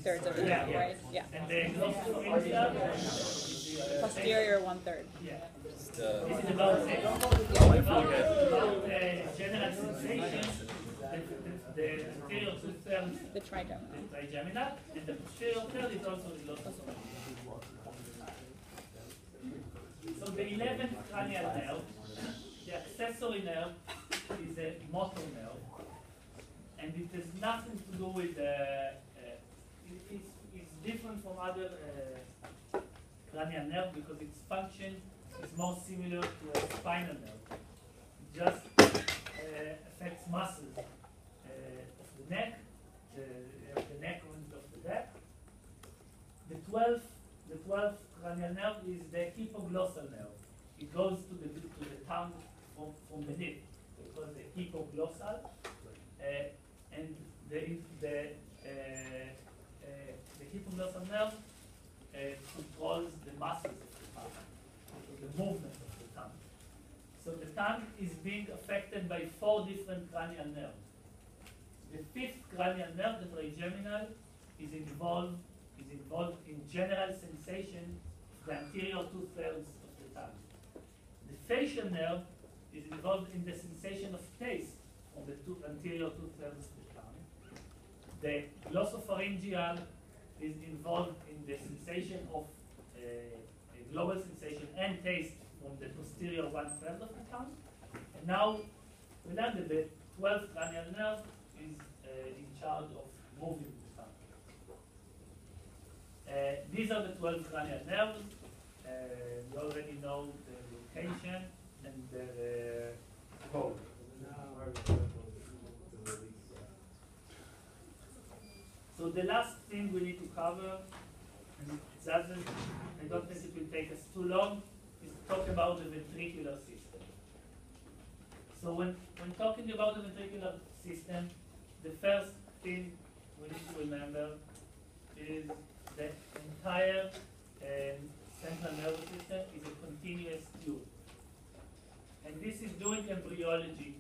2/3 of the nerve, right? Yeah. And the glossopharyngeal, Posterior 1/3. yeah. This is The about general sensation. The anterior 2/3, The trigeminal. the trigeminal, and the posterior 1/3 is also the glossopharyngeal. So the 11th cranial nerve, the accessory nerve, is a motor nerve, and it has nothing to do with it's different from other cranial nerve because its function is more similar to a spinal nerve. It just affects muscles of the neck, the neck of the back. The 12th cranial nerve is the hypoglossal nerve. It goes to the tongue from the lip. It's called the hypoglossal, and the hypoglossal nerve controls the muscles of the tongue, the movement of the tongue. So the tongue is being affected by 4 different cranial nerves. The 5th cranial nerve, the trigeminal, is involved in general sensation of the anterior 2/3 of the tongue. The facial nerve is involved in the sensation of taste of the anterior 2/3 of the tongue. The glossopharyngeal is involved in the sensation of a global sensation and taste from the posterior 1/3 of the tongue. And now we learned that the 12th cranial nerve is in charge of moving the tongue. These are the 12 cranial nerves. You already know the location and the code. So the last thing we need to cover, and I don't think it will take us too long, is to talk about the ventricular system. So when talking about the ventricular system, the first thing we need to remember is the entire central nervous system is a continuous tube. And this is during embryology.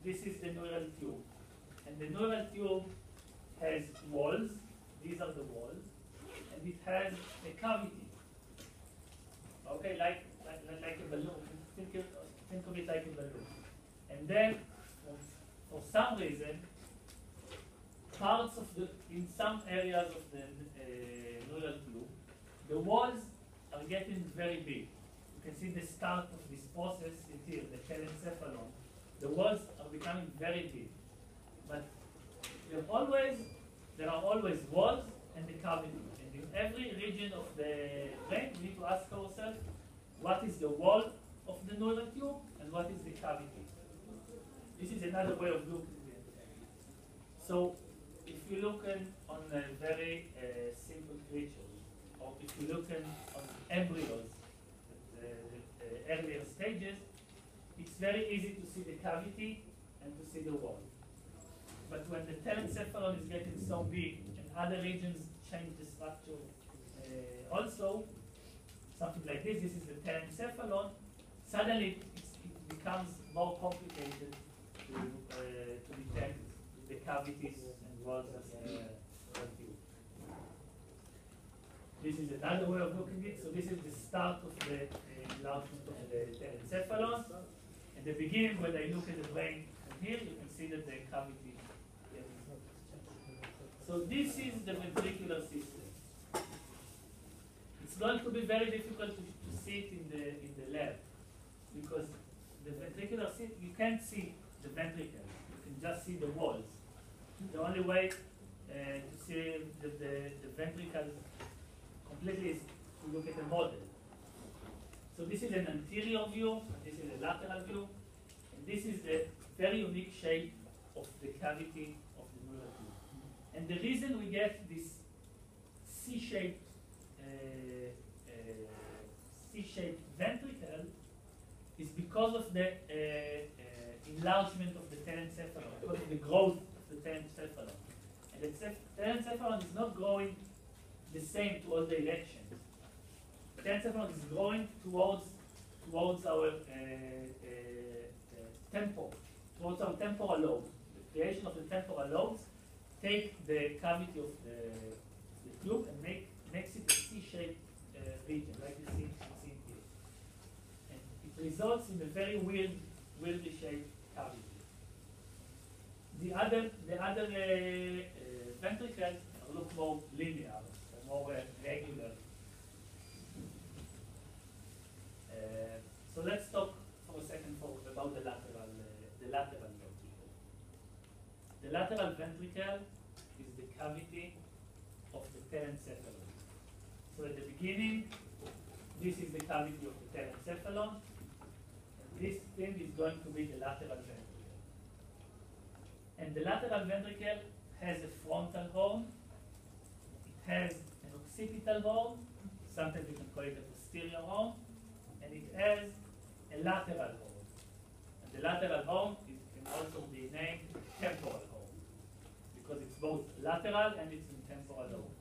This is the neural tube. And the neural tube has walls. These are the walls. And it has a cavity. Okay, like a balloon. Think of it like a balloon. And then, for some reason, in some areas of the neural tube, the walls are getting very big. You can see the start of this process is here, the telencephalon. The walls are becoming very big. But there are always walls and the cavity. And in every region of the brain, we need to ask ourselves, what is the wall of the neural tube and what is the cavity? This is another way of looking at it. So if you look on very simple creatures, or if you look on embryos at the earlier stages, it's very easy to see the cavity and to see the wall. But when the telencephalon is getting so big and other regions change the structure also, something like this is the telencephalon, suddenly it becomes more complicated to detect the cavities and walls of the tube. This is another way of looking at it. So this is the start of the enlargement of the telencephalon. At the beginning, when I look at the brain from here, you can see that the cavity. So this is the ventricular system. It's going to be very difficult to see it in the lab because the ventricular system, you can't see the ventricles. You can just see the walls. The only way to see the ventricles completely is to look at the model. So this is an anterior view, this is a lateral view, and this is the very unique shape of the cavity of the neural tube. And the reason we get this C-shaped ventricle is because of the enlargement of the telencephalon, because of the growth of the telencephalon. And the telencephalon is not growing the same to all directions. The telencephalon is growing towards our towards our temporal lobes. The creation of the temporal lobes take the cavity of the results in a very weirdly shaped cavity. The other ventricles look more linear, more regular. So let's talk for a second about the lateral ventricle. The lateral ventricle is the cavity of the telencephalon. So at the beginning, this is the cavity of the telencephalon, and this thing is going to be the lateral ventricle. And the lateral ventricle has a frontal horn, it has an occipital horn, sometimes we can call it a posterior horn, and it has a lateral horn. And the lateral horn can also be named temporal horn, because it's both lateral and it's in temporal horn.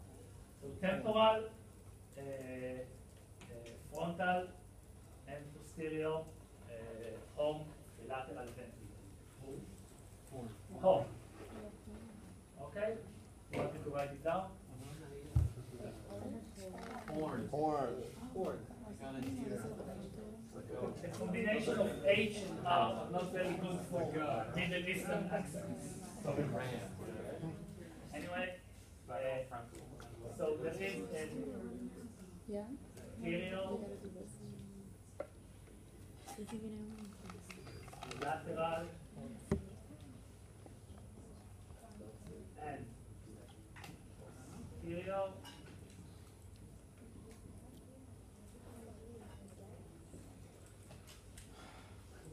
So temporal, frontal, and posterior horn, the lateral ventricle. Horn. Okay? You want me to write it down? Horn. I got it here. The combination of H and R are not very good for Middle Eastern accents. Anyway, so there is anterior, lateral, and posterior.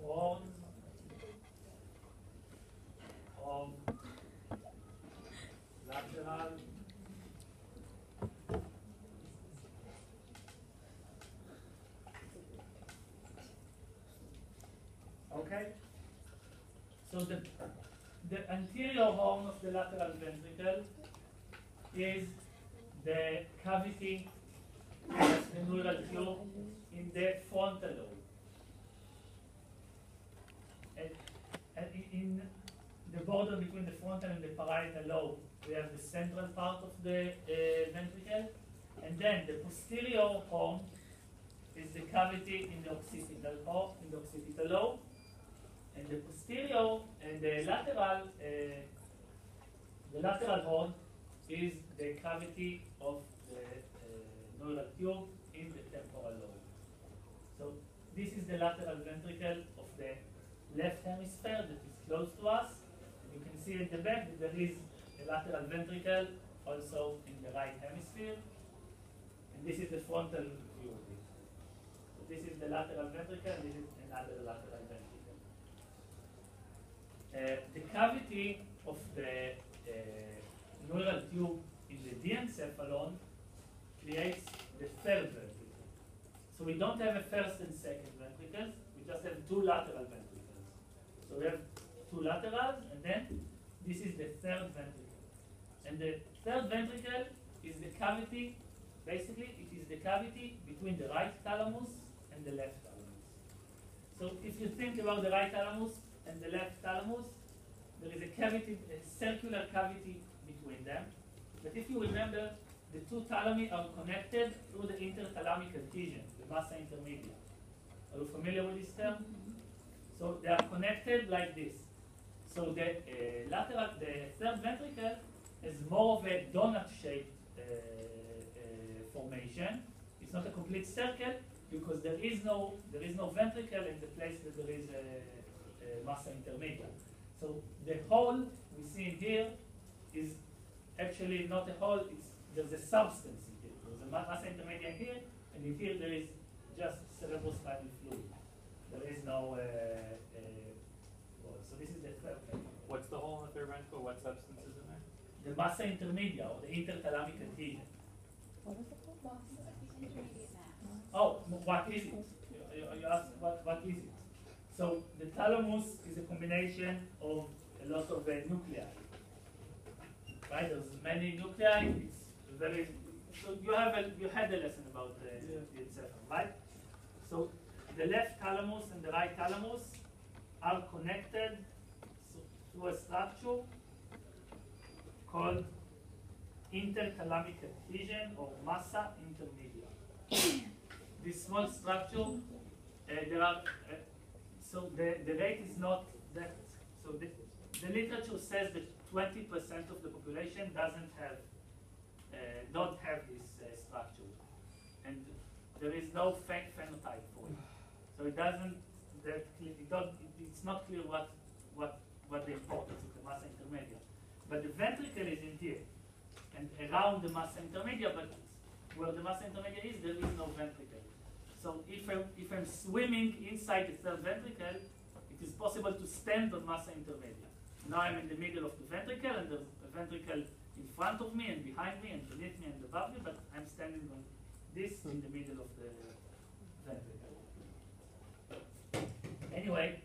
Horn of lateral okay. So the anterior horn of the lateral ventricle is the cavity of the neural tube in the frontal lobe. And in the border between the frontal and the parietal lobe, we have the central part of the ventricle, and then the posterior horn is the cavity in the occipital lobe, and the posterior and the lateral horn is the cavity of the neural tube in the temporal lobe. So this is the lateral ventricle of the left hemisphere that is close to us. And you can see at the back that there is a lateral ventricle also in the right hemisphere. And this is the frontal view of it. So this is the lateral ventricle, this is another lateral ventricle. The cavity of the neural tube in the diencephalon creates the third ventricle. So we don't have a first and second ventricles, we just have two lateral ventricles. So we have two laterals, and then this is the third ventricle. And the third ventricle is the cavity, basically it is the cavity between the right thalamus and the left thalamus. So if you think about the right thalamus and the left thalamus, there is a cavity, a circular cavity between them. But if you remember, the two thalami are connected through the interthalamic adhesion, the massa intermedia. Are you familiar with this term? So they are connected like this. So the third ventricle is more of a donut-shaped formation. It's not a complete circle because there is no ventricle in the place that there is a massa intermedia. So the hole we see in here is actually not a hole. There's a substance in here. There's a massa intermedia here, and in here there is just cerebrospinal fluid. There is no so this is the third ventricle. What's the hole in the third ventricle? What substance is in there? The massa intermedia, or the interthalamic adhesion. What is it called? Oh, what is it? You asked what is it? So the thalamus is a combination of a lot of nuclei. Right? There's many nuclei. It's very. So you had a lesson about the encephalon, right? So the left thalamus and the right thalamus are connected through a structure called interthalamic adhesion or massa intermedia. This small structure there are, so the rate is not that, so the literature says that 20% of the population don't have this structure. And there is no phenotype for it. So it doesn't, it's not clear what the importance of the massa intermedia. But the ventricle is in here, and around the massa intermedia, but where the massa intermedia is, there is no ventricle. So if I'm swimming inside the third ventricle, it is possible to stand on massa intermedia. Now I'm in the middle of the ventricle, and there's a ventricle in front of me, and behind me, and beneath me, and above me, but I'm standing on this in the middle of the ventricle. Anyway,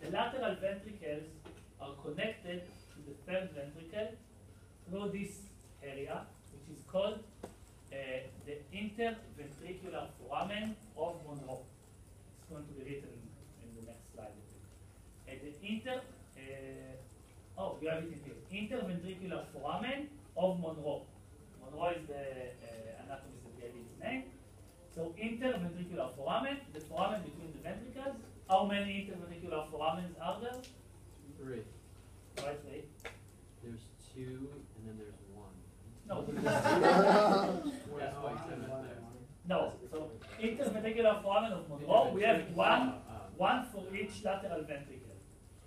the lateral ventricles are connected to the third ventricle through this area, which is called the interventricular foramen of Monroe. It's going to be written in the next slide. You have it in here. Interventricular foramen of Monroe. Monroe is the anatomist that gave its name. So interventricular foramen, the foramen between the ventricles. How many interventricular foramens are there? 3. Right, 3. There's 2, and then there's 1. No. That's why you said it there. No. So interventricular foramen of Monroe, we have one for each lateral ventricle.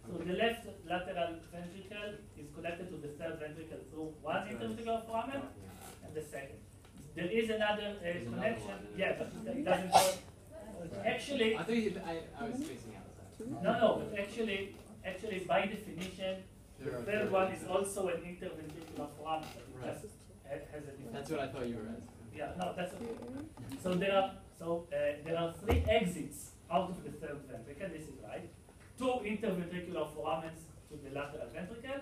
So the left lateral ventricle is connected to the third ventricle through one interventricular foramen, and the second. There is another connection. Yeah, but it doesn't work. Actually, I think I was spacing out. no. But actually, by definition, the third one is also an interventricular foramen. But it just has a different. That's what I thought you were asking. Yeah, no, that's okay. So there are 3 exits out of the third ventricle. This is right. 2 interventricular foramens to the lateral ventricle,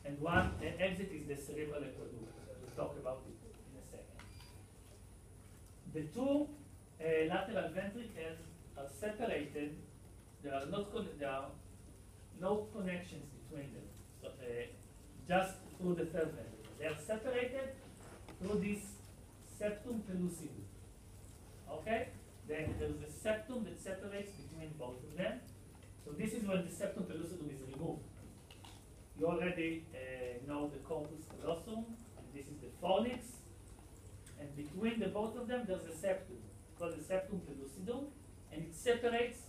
and 1 exit is the cerebral aqueduct. We'll talk about it in a second. The 2 lateral ventricles are separated. There are no connections between them, so, just through the third ventricle. They are separated through this septum pellucidum. Okay? Then there's a septum that separates between both of them. So this is when the septum pellucidum is removed. You already know the corpus callosum, and this is the fornix. And between the both of them, there's a septum called the septum pellucidum, and it separates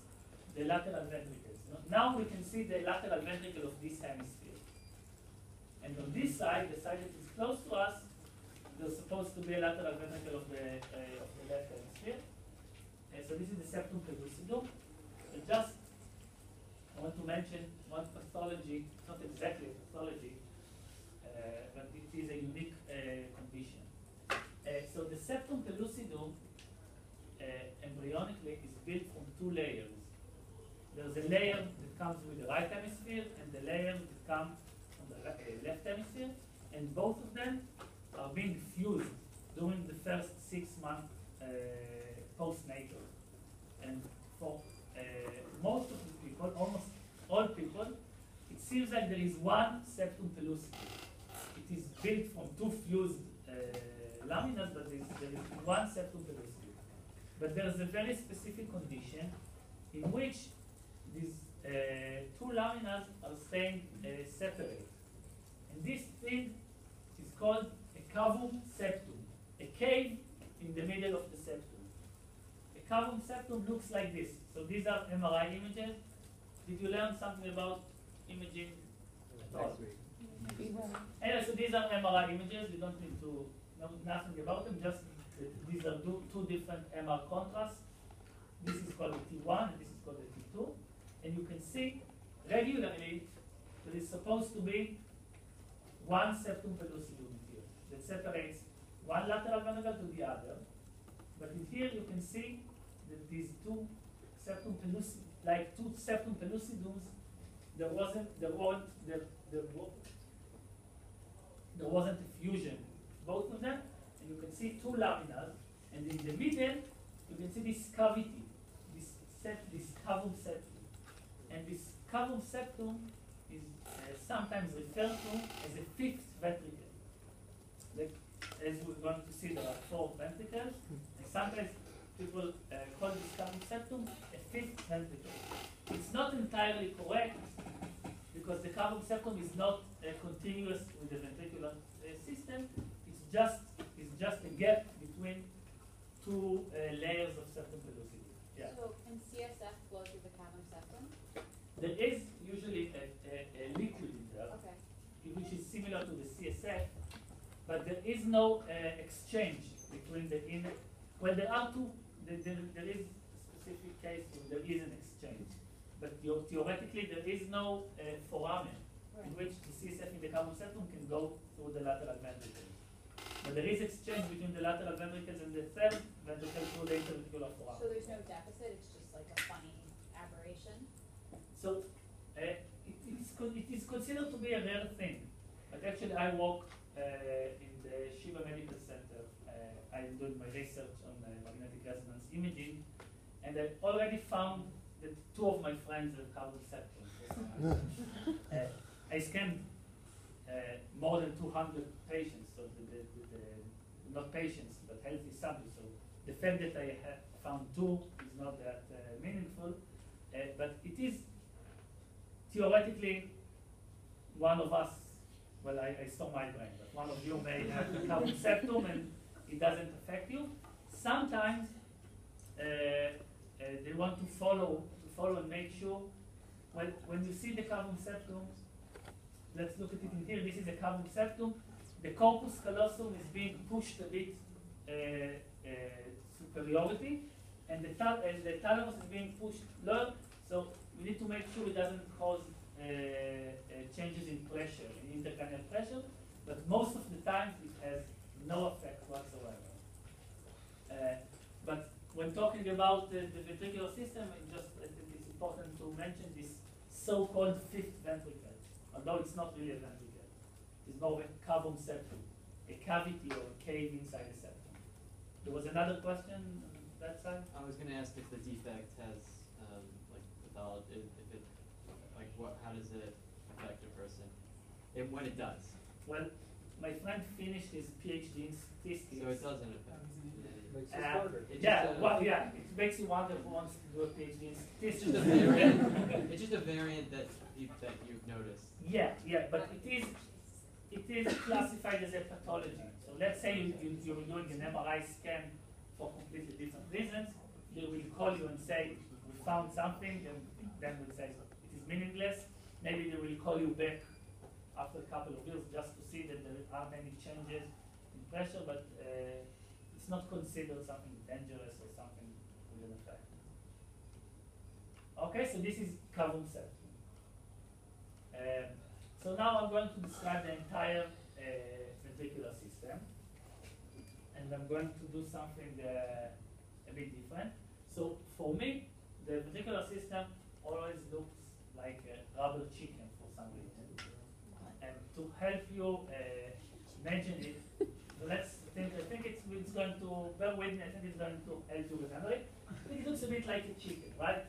the lateral ventricles. Now we can see the lateral ventricle of this hemisphere. And on this side, the side that is close to us, there's supposed to be a lateral ventricle of the left hemisphere. So this is the septum pellucidum. I want to mention one pathology, not exactly a pathology, but it is a unique condition. So the septum pellucidum embryonically is built from 2 layers. There's a layer that comes with the right hemisphere and the layer that comes from the left hemisphere, and both of them are being fused during the first 6 months postnatal. And for most of the people, almost all people, it seems like there is one septum pellucidum. It is built from 2 fused laminas, but there is one septum pellucidum. But there is a very specific condition in which these 2 laminas are staying separate. And this thing is called a cavum septum, a cave in the middle of the septum. A cavum septum looks like this. So these are MRI images. Did you learn something about imaging at all? Anyway, so these are MRI images. You don't need to know nothing about them. Just these are 2 different MR contrasts. This is called the T1 and this is called the T2. And you can see regularly there is supposed to be one septum pellucidum here that separates one lateral ventricle to the other. But in here you can see that these 2 septum pellucidum, like 2 septum pellucidums, there wasn't a fusion. Both of them, and you can see 2 laminas, and in the middle you can see this cavity, this cavum septum, and this cavum septum is sometimes referred to as a 5th ventricle. Like, as we're going to see, there are 4 ventricles, and sometimes people call this cavum septum a fifth ventricle. It's not entirely correct because the cavum septum is not continuous with the ventricular system. It's just a gap between two layers of septum pellucidum. Yeah. So can CSF flow through the cavum septum? There is usually a liquid in there, Okay. which is similar to the CSF, but there is no exchange between the inner. Well, there are two. There is a specific case where there is an exchange, but theoretically there is no foramen in which the CSF in the cavum septum can go through the lateral ventricles. But there is exchange between the lateral ventricles and the third ventricle through the interventricular foramen. So there's no deficit, it's just like a funny aberration? So it is considered to be a rare thing, but actually I work in the Shiva Medical Center. I'm doing my research on magnetic resonance imaging, and I already found that two of my friends have cavum septum. I scanned more than 200 patients, so not patients, but healthy samples. So the fact that I have found two is not that meaningful, but it is theoretically one of us. Well, I saw my brain, but one of you may have cavum septum and it doesn't affect you. Sometimes they want to follow and make sure. Well, when you see the cavum septum, let's look at it in here. This is the cavum septum. The corpus callosum is being pushed a bit superiority, and the thalamus is being pushed lower. So we need to make sure it doesn't cause changes in pressure, in intracranial pressure. But most of the time, it has no effect whatsoever. But when talking about the ventricular system, I think it's important to mention this so-called fifth ventricle, although it's not really a ventricle. It's more a cavum septum, a cavity or a cave inside the septum. There was another question on that side? I was going to ask if the defect has, like, pathology, if it, like, how does it affect a person? And when it does. Well, my friend finished his PhD in statistics. So it doesn't affect. Makes it harder. It makes you wonder who wants to do a PhD in It's statistics. just a variant. It's just a variant that you've noticed. Yeah, but it is classified as a pathology. So let's say you're doing an MRI scan for completely different reasons. They will call you and say, we found something, and then we'll say it is meaningless. Maybe they will call you back after a couple of years just to see that there aren't any changes in pressure, but it's not considered something dangerous or something with an effect. Okay, so this is cavum septum. So now I'm going to describe the entire ventricular system, and I'm going to do something a bit different. So for me, the ventricular system always looks like a rubber chicken for some reason. And to help you imagine it, I think it's going to, bear with me, I think it's going to help you remember it. It looks a bit like a chicken, right?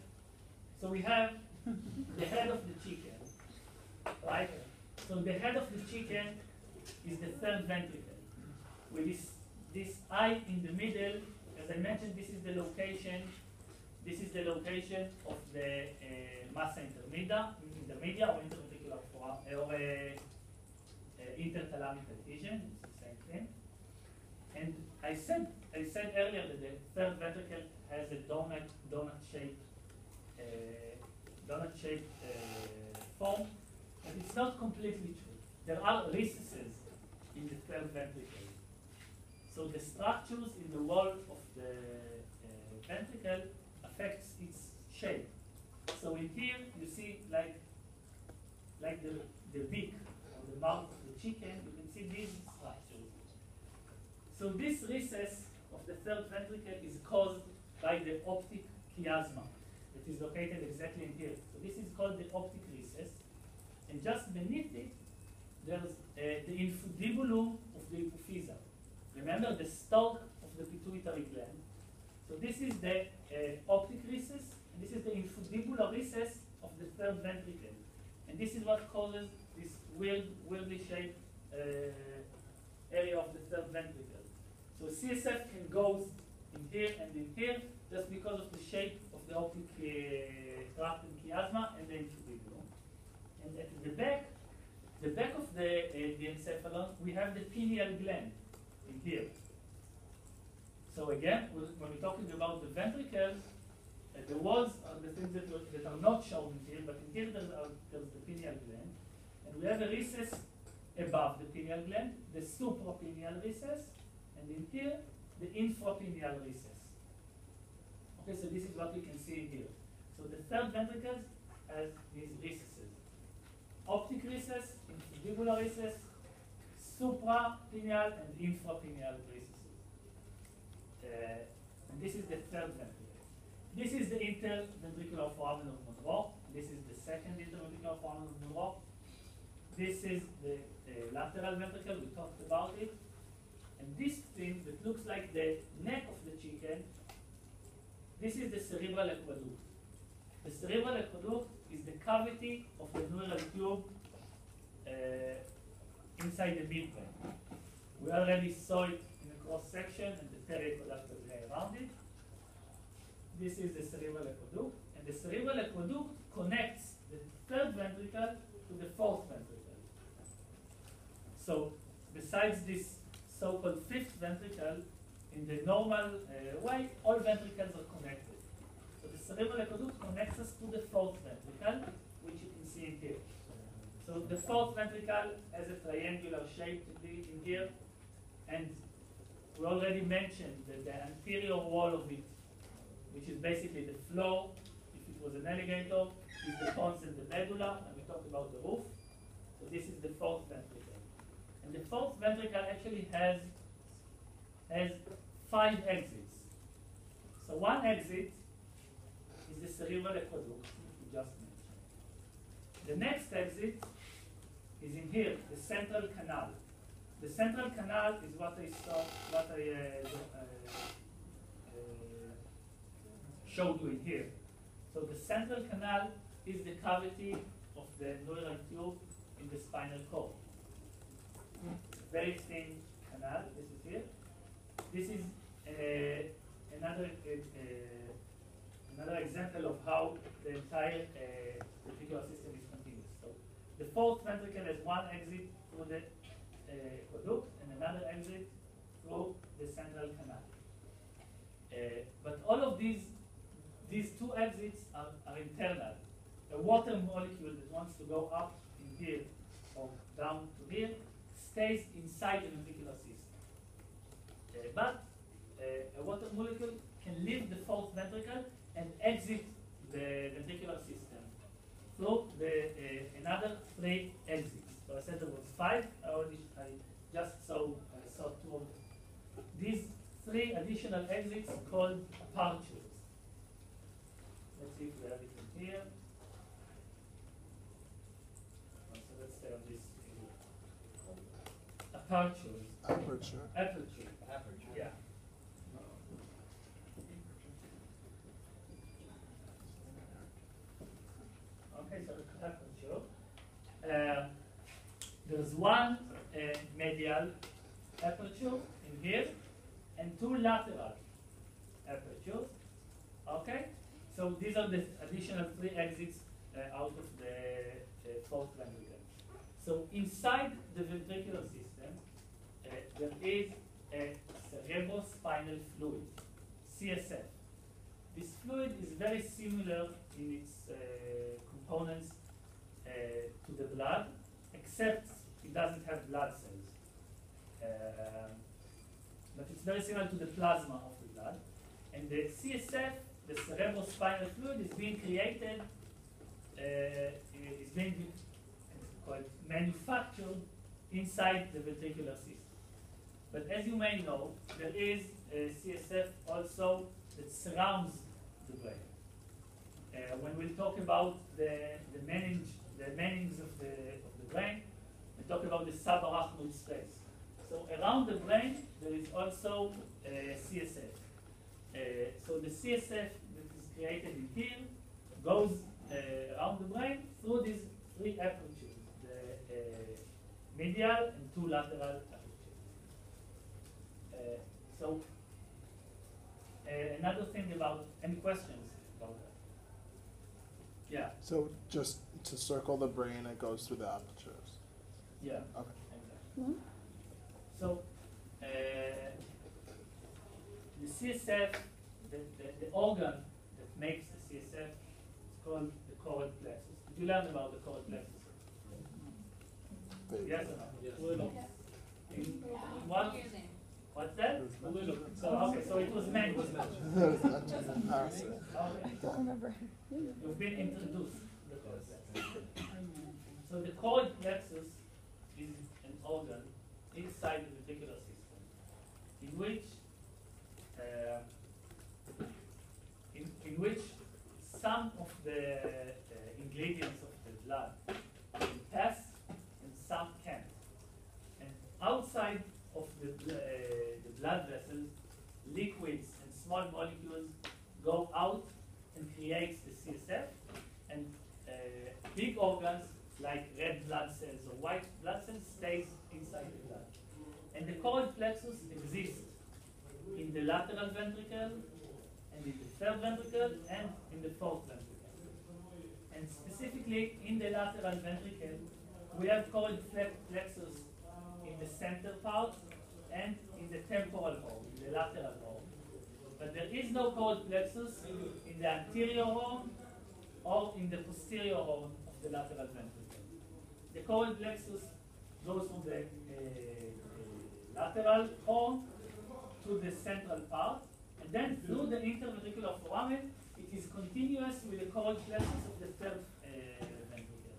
So we have the head of the chicken, right? So the head of the chicken is the third ventricle. With this eye in the middle, as I mentioned, this is the location of the massa intermedia or interventricular foramen, or interthalamic adhesion. It's the same thing. And I said earlier that the third ventricle has a donut-shaped form, but it's not completely true. There are recesses in the third ventricle. So the structures in the wall of the ventricle affects its shape. So in here you see like the beak or the mouth of the chicken, you can see these structures. So this recess of the third ventricle is caused by the optic chiasma that is located exactly in here. So this is called the optic recess, and just beneath it there's the infundibulum of the hypophysa. Remember the stalk of the pituitary gland. So this is the optic recess, and this is the infundibular recess of the third ventricle. And this is what causes this weirdly shaped area of the third ventricle. So CSF can go in here and in here, just because of the shape of the optic tract and chiasma and the infundibulum. And at the back of the encephalon, we have the pineal gland in here. So again, when we're talking about the ventricles, the walls are the things that are not shown in here, but in here there's the pineal gland. And we have a recess above the pineal gland, the suprapineal recess, and in here, the infrapineal recess. Okay, so this is what we can see here. So the third ventricle has these recesses. Optic recess, infundibular recess, suprapineal and infrapineal recesses. And this is the third ventricle. This is the interventricular foramen of Monroe. This is the second interventricular foramen of Monroe. This is the lateral ventricle, we talked about it. And this thing that looks like the neck of the chicken, this is the cerebral aqueduct. The cerebral aqueduct is the cavity of the neural tube inside the midbrain. We already saw it in the cross section and the periaqueductal layer around it. This is the cerebral aqueduct, and the cerebral aqueduct connects the third ventricle to the fourth ventricle. So, besides this so-called fifth ventricle, in the normal way, all ventricles are connected. So the cerebral aqueduct connects us to the fourth ventricle, which you can see in here. So the fourth ventricle has a triangular shape in here, and we already mentioned that the anterior wall of it, which is basically the floor, if it was an alligator, is the pons and the medulla, and we talked about the roof. So this is the fourth ventricle. And the fourth ventricle actually has 5 exits. So one exit is the cerebral aqueduct, which we just mentioned. The next exit is in here, the central canal. The central canal is what I showed you in here. So the central canal is the cavity of the neural tube in the spinal cord. Very thin canal, this is here. This is another example of how the entire ventricular system is continuous. So the fourth ventricle has one exit through the aqueduct and another exit through the central canal. But all of these 2 exits are internal. A water molecule that wants to go up in here or down to here stays inside the ventricular system. But a water molecule can leave the fourth ventricle and exit the ventricular system through another 3 exits. So I said there was 5. I just saw 2 of them. These 3 additional exits are called apertures. Let's see if we have it in here. So let's stay on this. Apertures. Aperture. Aperture. Aperture. Yeah. Okay, so the aperture. There's one medial aperture in here and 2 lateral apertures. Okay, so these are the additional 3 exits out of the fourth ventricle. So inside the ventricular system, there is a cerebrospinal fluid, CSF. This fluid is very similar in its components to the blood, except it doesn't have blood cells. But it's very similar to the plasma of the blood. And the CSF, the cerebrospinal fluid, is being created, is being manufactured inside the ventricular system. But as you may know, there is a CSF also that surrounds the brain. When we talk about the meninges of the brain, we talk about the subarachnoid space. So around the brain, there is also CSF. So the CSF that is created in here goes around the brain through these 3 apertures, the medial and 2 lateral apertures. So another thing about, any questions about that? Yeah, So just to circle the brain, it goes through the apertures. yeah, Okay. exactly. So, the CSF, the organ that makes the CSF is called the choroid plexus. Did you learn about the choroid plexus? Yes or no? Yes. Little. What? What's that? Little. So, okay, so it was mentioned. Embarrassing. Okay. Don't remember. You've been introduced to the choroid plexus. So the choroid plexus is an organ inside the ventricular system, in which some of the ingredients of the blood can pass and some can't. And outside of the blood vessels, liquids and small molecules go out and creates the CSF, and big organs like red blood cells or white blood cells stays inside the blood. And the choroid plexus exists in the lateral ventricle, and in the third ventricle, and in the fourth ventricle. And specifically in the lateral ventricle, we have choroid plexus in the center part and in the temporal horn, in the lateral horn. But there is no choroid plexus in the anterior horn or in the posterior horn of the lateral ventricle. The choroid plexus goes from the lateral horn to the central part, and then through the interventricular foramen, it is continuous with the choroid plexus of the third ventricle.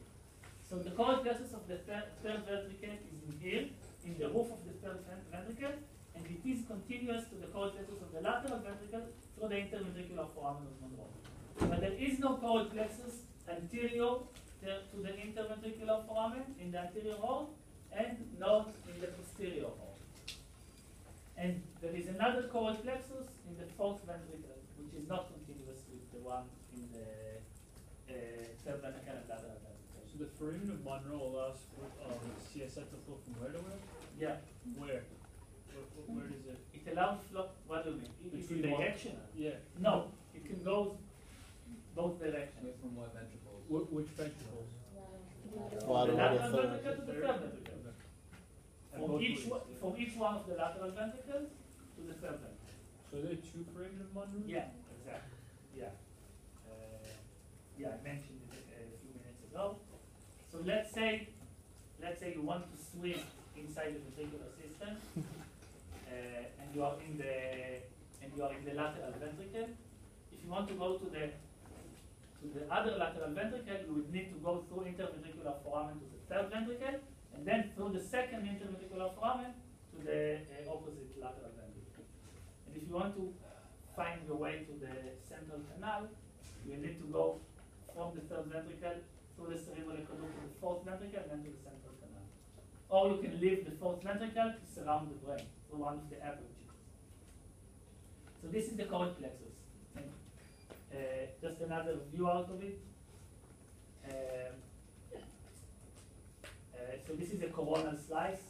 So the choroid plexus of the third ventricle is in here, in the roof of the third ventricle, and it is continuous to the choroid plexus of the lateral ventricle through the interventricular foramen of Monroe. But there is no choroid plexus anterior to the interventricular foramen in the anterior horn, and nor in the posterior horn. And there is another choroid plexus in the fourth ventricle, which is not continuous with the one in the third ventricle and lateral ventricle. So the foramen of Monroe allows for CSF to flow from where to where? Yeah, Where? Where does it? it allows flow. What do you mean? It's Between what? directional. Yeah. No, it can go both directions. From what ventricles? Which ventricles? From Lateral the to lateral third. ventricle to the third ventricle. And From both each, ways. from each one of the lateral ventricles to the third ventricle. So are there two foramen of Monroe? Yeah, exactly. Yeah. Yeah, I mentioned it a few minutes ago. So let's say you want to swim inside the ventricular system, and you are in the lateral ventricle. If you want to go to the other lateral ventricle, you would need to go through interventricular foramen to the third ventricle, and then through the second interventricular foramen to the opposite lateral ventricle. And if you want to find your way to the central canal, you need to go from the third ventricle through the cerebral aqueduct to the fourth ventricle and then to the central canal. Or you can leave the fourth ventricle to surround the brain through one of the apertures. So this is the choroid plexus. And just another view out of it. So this is a coronal slice.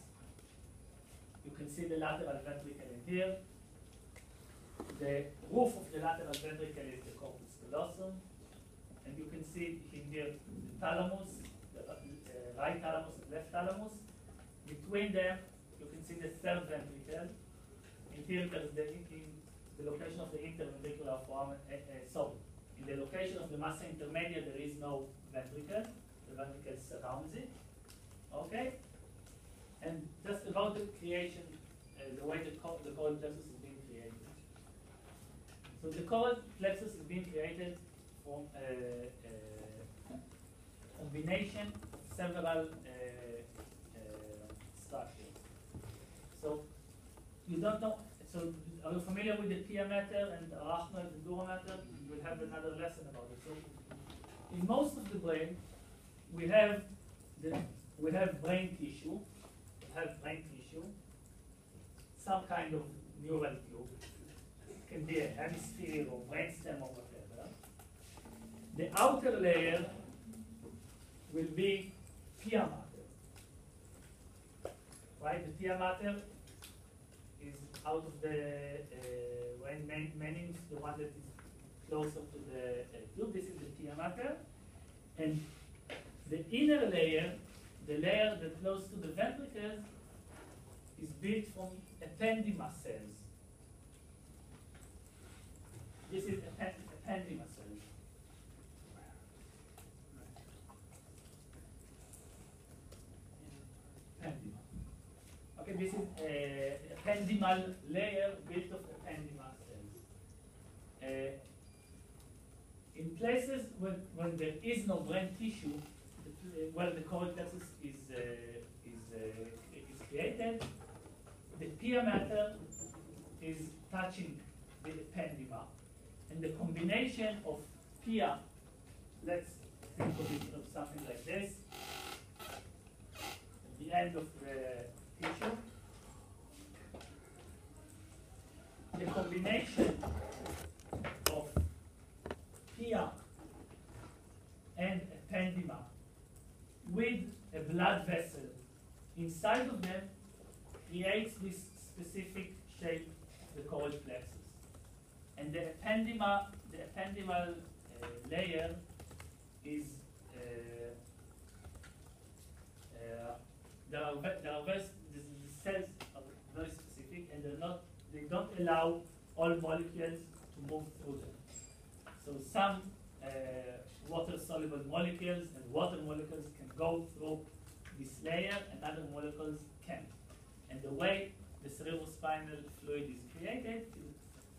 You can see the lateral ventricle in here. The roof of the lateral ventricle is the corpus callosum. And you can see in here the thalamus, the right thalamus and left thalamus. Between them, you can see the third ventricle. In here, there's the location of the interventricular foramen. In the location of the massa intermedia, there is no ventricle. The ventricle surrounds it. Okay? And just about the creation, the way the choroid plexus is being created. So the choroid plexus is being created from a combination of several structures. So you don't know. So are you familiar with the pia mater and the arachnoid and dura mater? We'll have another lesson about it. So in most of the brain, we have brain tissue. Some kind of neural tube. It can be a hemisphere or brainstem or whatever. The outer layer will be pia mater. Right? The pia mater is out of the brain meaning is the one that is closer to the tube. This is the pia mater. And the inner layer, the layer that close to the ventricles, is built from ependyma cells. This is ependyma cells. Ependyma. Okay, this is a ependymal layer built of ependyma cells. In places when there is no brain tissue, where the choroid plexus is created, the pia mater is touching the ependyma, and the combination of pia, let's think of it of something like this, at the end of the tissue, the combination of pia and ependyma with a blood vessel inside of them creates this specific shape of the choroid plexus. And the ependymal layer is the cells are very specific, and they don't allow all molecules to move through them. So some water-soluble molecules and water molecules can go through this layer, and other molecules can't. And the way the cerebrospinal fluid is created is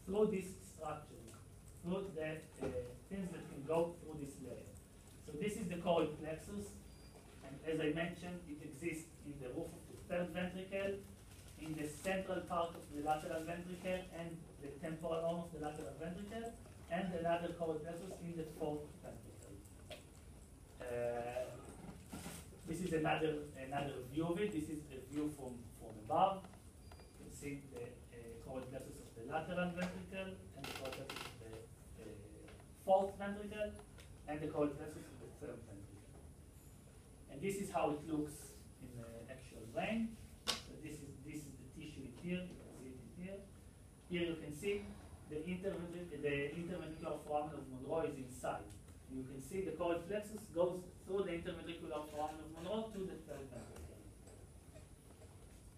through these structures, through the things that can go through this layer. So this is the choroid plexus, and as I mentioned, it exists in the roof of the third ventricle, in the central part of the lateral ventricle, and the temporal arm of the lateral ventricle, and another choroid plexus in the fourth ventricle. This is another view of it. This is a view from above. You can see the choroid plexus of the lateral ventricle, and the choroid plexus of the fourth ventricle, and the choroid plexus of the third ventricle. And this is how it looks in the actual brain. So this is the tissue in here. You can see it in here. Here you can see the interventricular foramen of Monroe is inside. You can see the choroid plexus goes through the interventricular foramen of Monroe to the third ventricle.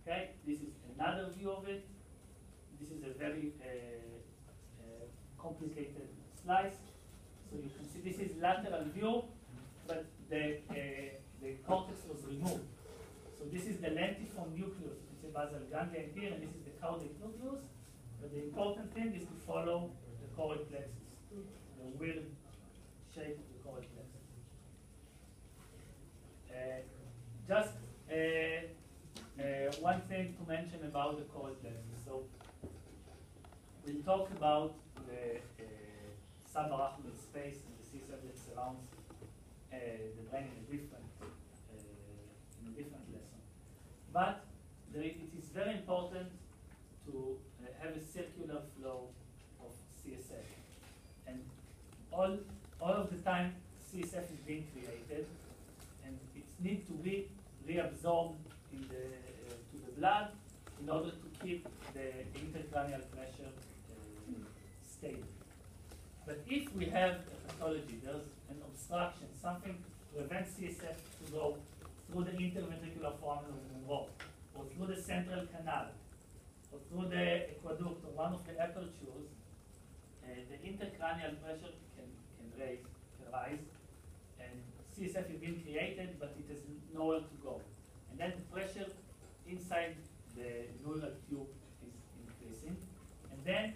Okay, this is another view of it. This is a very complicated slice. So you can see this is lateral view, but the cortex was removed. So this is the lentiform nucleus. You can see basal ganglia in here, and this is the caudate nucleus. But the important thing is to follow the choroid plexus, the weird shape of the choroid plexus. One thing to mention about the choroid plexus. So we'll talk about the subarachnoid space and the CSF that surrounds the brain in a different lesson. But it is very important to have a circular flow of CSF. And all of the time, CSF is being created, and it needs to be reabsorbed to the blood in order to keep the intracranial pressure stable. But if we have a pathology, there's an obstruction, something prevents CSF to go through the interventricular foramen of Monroe, or through the central canal, or through the aqueduct, or one of the apertures, the intracranial pressure can rise, and CSF is being created, but it has nowhere to go. And then the pressure inside the neural tube is increasing. And then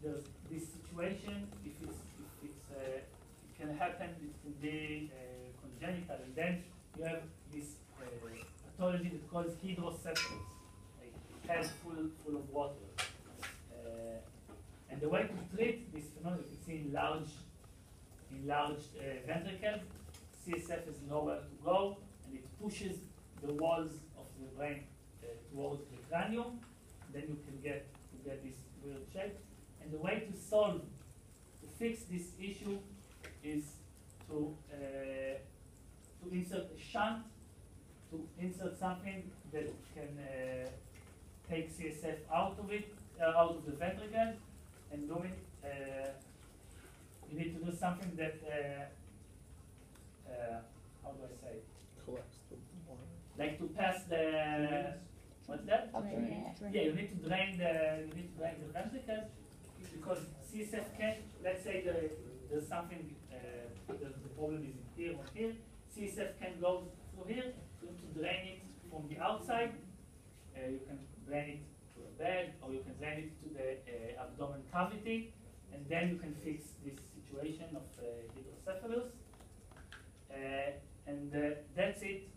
there's this situation, it can happen, it can be congenital, and then you have this pathology that calls hydrocephalus, like head full of water. And the way to treat this phenomenon, you can see enlarged ventricles, CSF is nowhere to go, and it pushes the walls of the brain towards the cranium. Then you can get this weird shape. And the way to fix this issue is to insert a shunt, to insert something that can take CSF out of the ventricles, and doing, you need to do something that, how do I say? Collects the water. Like to pass the, what's that? Yeah, you need to drain the ventricles, because CSF can, let's say there's something, the problem is here or here, CSF can go through here, you need to drain it from the outside, you can drain it to a bag, or you can drain it to the abdomen cavity, and then you can fix this situation of hydrocephalus. And that's it.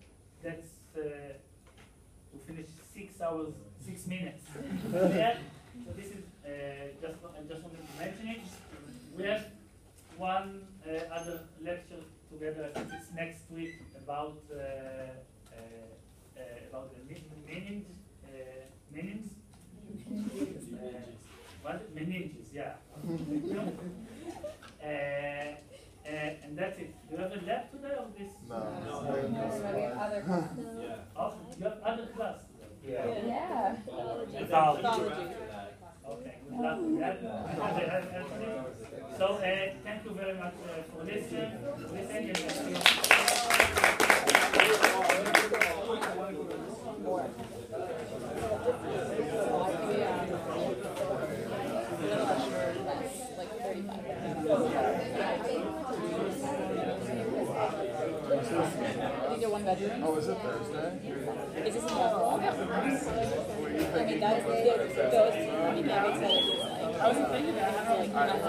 That's to finish 6 hours, 6 minutes. Yeah. So this is I just wanted to mention it. We have one other lecture together. I think it's next week about the meninges. What? Meninges, yeah. And that's it. Do you have a lab today of this? No. We have other classes. Yeah. Oh, you have other class today? Yeah. Pathology. Okay, good luck with that. So, thank you very much for listening. These are one bedroom. Oh, is it Thursday? Is this a level? I mean, that's those. I mean, that makes sense. Like, I wasn't thinking that. Like,